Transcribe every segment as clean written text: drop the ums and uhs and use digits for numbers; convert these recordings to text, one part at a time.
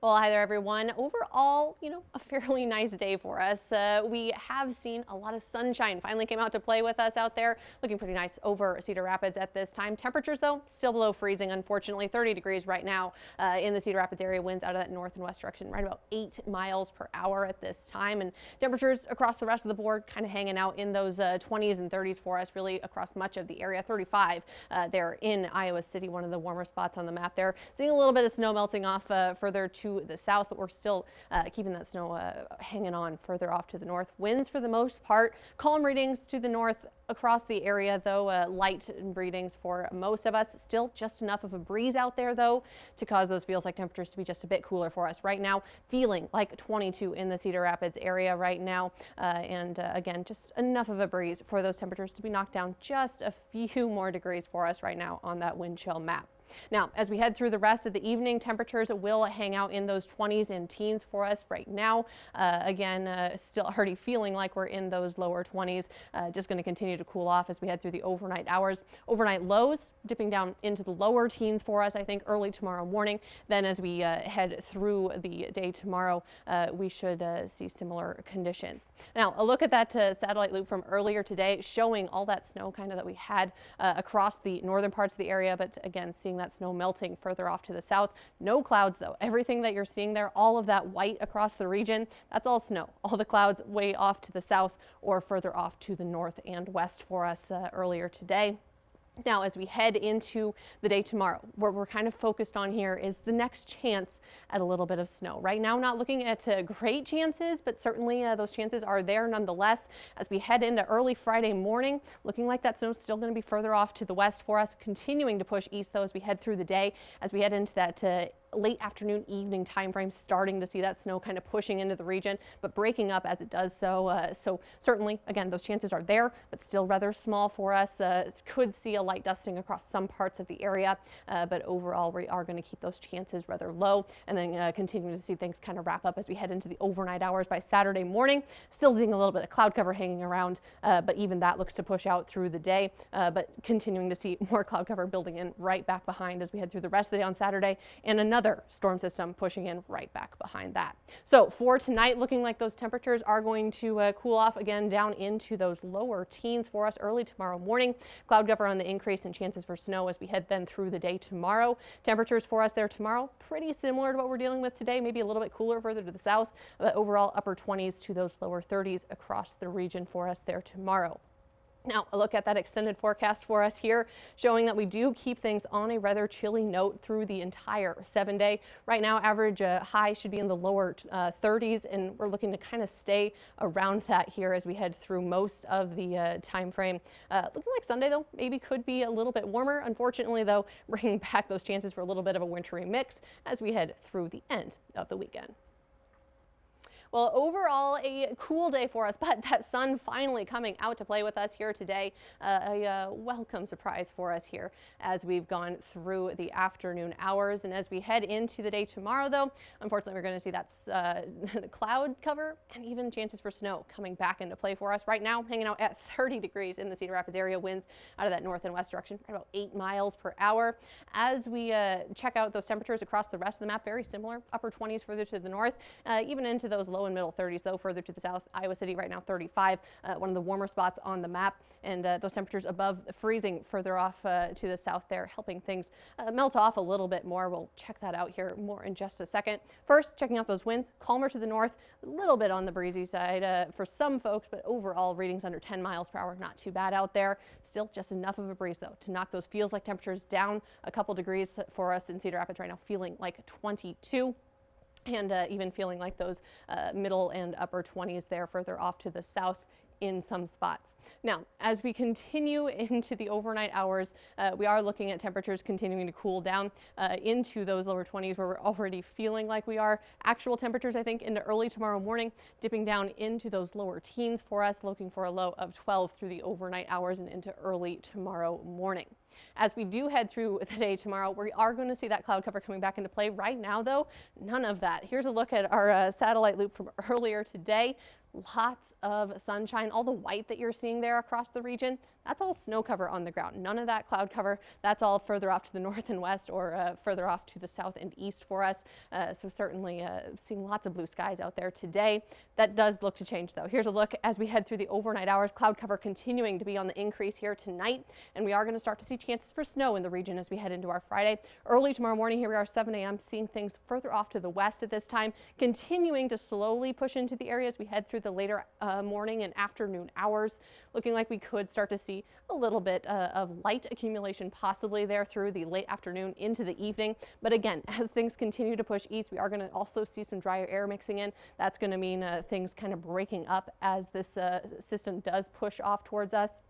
Well, hi there, everyone. Overall, a fairly nice day for us. We have seen a lot of sunshine finally came out to play with us out there. Looking pretty nice over Cedar Rapids at this time. Temperatures, though, still below freezing, unfortunately. 30 degrees right now in the Cedar Rapids area. Winds out of that north and west direction, right about 8 miles per hour at this time. And temperatures across the rest of the board kind of hanging out in those 20s and 30s for us, really across much of the area. 35 there in Iowa City, one of the warmer spots on the map there. Seeing a little bit of snow melting off further to the south, but we're still keeping that snow hanging on further off to the north. Winds for the most part, calm readings to the north across the area, though light readings for most of us. Still just enough of a breeze out there, though, to cause those feels like temperatures to be just a bit cooler for us right now. Feeling like 22 in the Cedar Rapids area right now, and again, just enough of a breeze for those temperatures to be knocked down just a few more degrees for us right now on that wind chill map. Now, as we head through the rest of the evening, temperatures will hang out in those 20s and teens for us right now. Again, still already feeling like we're in those lower 20s. Just going to continue to cool off as we head through the overnight hours. Overnight lows dipping down into the lower teens for us, I think, early tomorrow morning. Then as we head through the day tomorrow, we should see similar conditions. Now, a look at that satellite loop from earlier today showing all that snow kind of that we had across the northern parts of the area, but again, seeing that snow melting further off to the south. No clouds, though. Everything that you're seeing there, all of that white across the region, that's all snow. All the clouds way off to the south or further off to the north and west for us earlier today. Now, as we head into the day tomorrow, what we're kind of focused on here is the next chance at a little bit of snow. Right now, not looking at great chances, but certainly those chances are there nonetheless. As we head into early Friday morning, looking like that snow is still going to be further off to the west for us, continuing to push east though as we head through the day, as we head into that late afternoon evening time frame, starting to see that snow kind of pushing into the region, but breaking up as it does so. So certainly, again, those chances are there, but still rather small for us. Could see a light dusting across some parts of the area, but overall we are going to keep those chances rather low, and then continue to see things kind of wrap up as we head into the overnight hours by Saturday morning. Still seeing a little bit of cloud cover hanging around, but even that looks to push out through the day, but continuing to see more cloud cover building in right back behind as we head through the rest of the day on Saturday, and another storm system pushing in right back behind that. So for tonight, looking like those temperatures are going to cool off again down into those lower teens for us early tomorrow morning. Cloud cover on the increase and chances for snow as we head then through the day tomorrow. Temperatures for us there tomorrow, pretty similar to what we're dealing with today, maybe a little bit cooler further to the south, but overall upper 20s to those lower 30s across the region for us there tomorrow. Now, a look at that extended forecast for us here, showing that we do keep things on a rather chilly note through the entire 7-day. Right now, average high should be in the lower 30s, and we're looking to kind of stay around that here as we head through most of the time frame. Looking like Sunday, though, maybe could be a little bit warmer. Unfortunately, though, bringing back those chances for a little bit of a wintry mix as we head through the end of the weekend. Well, overall, a cool day for us, but that sun finally coming out to play with us here today. A welcome surprise for us here as we've gone through the afternoon hours. And as we head into the day tomorrow, though, unfortunately, we're going to see that the cloud cover and even chances for snow coming back into play for us. Right now, hanging out at 30 degrees in the Cedar Rapids area, winds out of that north and west direction, right about 8 miles per hour. As we check out those temperatures across the rest of the map, very similar, upper 20s further to the north, even into those low and middle 30s, though, further to the south. Iowa City right now 35, one of the warmer spots on the map, and those temperatures above freezing further off to the south there, helping things melt off a little bit more. We'll check that out here more in just a second. First, checking out those winds, calmer to the north, a little bit on the breezy side for some folks, but overall readings under 10 miles per hour, not too bad out there. Still just enough of a breeze, though, to knock those feels like temperatures down a couple degrees for us in Cedar Rapids right now, feeling like 22. And even feeling like those middle and upper 20s there further off to the south in some spots. Now, as we continue into the overnight hours, we are looking at temperatures continuing to cool down into those lower 20s where we're already feeling like we are. Actual temperatures, I think, into early tomorrow morning, dipping down into those lower teens for us, looking for a low of 12 through the overnight hours and into early tomorrow morning. As we do head through the day tomorrow, we are going to see that cloud cover coming back into play. Right now, though, none of that. Here's a look at our satellite loop from earlier today. Lots of sunshine. All the white that you're seeing there across the region, that's all snow cover on the ground. None of that cloud cover. That's all further off to the north and west, or further off to the south and east for us. So certainly seeing lots of blue skies out there today. That does look to change though. Here's a look as we head through the overnight hours. Cloud cover continuing to be on the increase here tonight, and we are going to start to see chances for snow in the region as we head into our Friday. Early tomorrow morning, here we are 7 a.m. seeing things further off to the west at this time, continuing to slowly push into the area as we head through the later morning and afternoon hours. Looking like we could start to see a little bit of light accumulation possibly there through the late afternoon into the evening. But again, as things continue to push east, we are going to also see some drier air mixing in. That's going to mean things kind of breaking up as this system does push off towards us.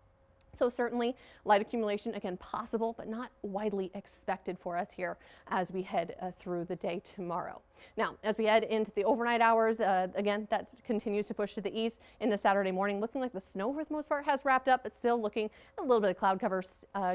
So certainly light accumulation, again, possible, but not widely expected for us here as we head through the day tomorrow. Now, as we head into the overnight hours, again, that continues to push to the east into Saturday morning, looking like the snow for the most part has wrapped up, but still looking a little bit of cloud cover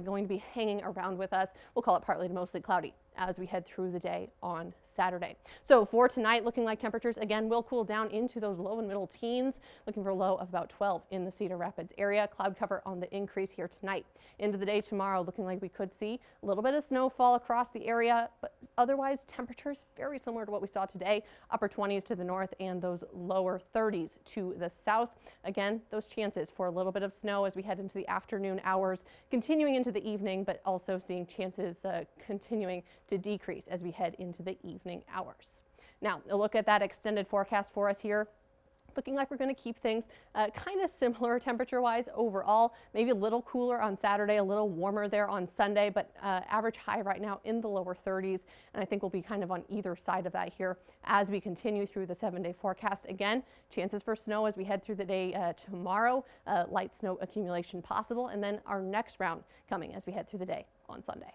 going to be hanging around with us. We'll call it partly to mostly cloudy as we head through the day on Saturday. So for tonight, looking like temperatures again will cool down into those low and middle teens, looking for a low of about 12 in the Cedar Rapids area. Cloud cover on the increase here tonight. Into the day tomorrow, looking like we could see a little bit of snowfall across the area, but otherwise temperatures very similar to what we saw today. Upper 20s to the north and those lower 30s to the south. Again, those chances for a little bit of snow as we head into the afternoon hours, continuing into the evening, but also seeing chances continuing to decrease as we head into the evening hours. Now, a look at that extended forecast for us here. Looking like we're going to keep things kind of similar temperature-wise overall. Maybe a little cooler on Saturday, a little warmer there on Sunday, but average high right now in the lower 30s. And I think we'll be kind of on either side of that here as we continue through the 7-day forecast. Again, chances for snow as we head through the day tomorrow. Light snow accumulation possible, and then our next round coming as we head through the day on Sunday.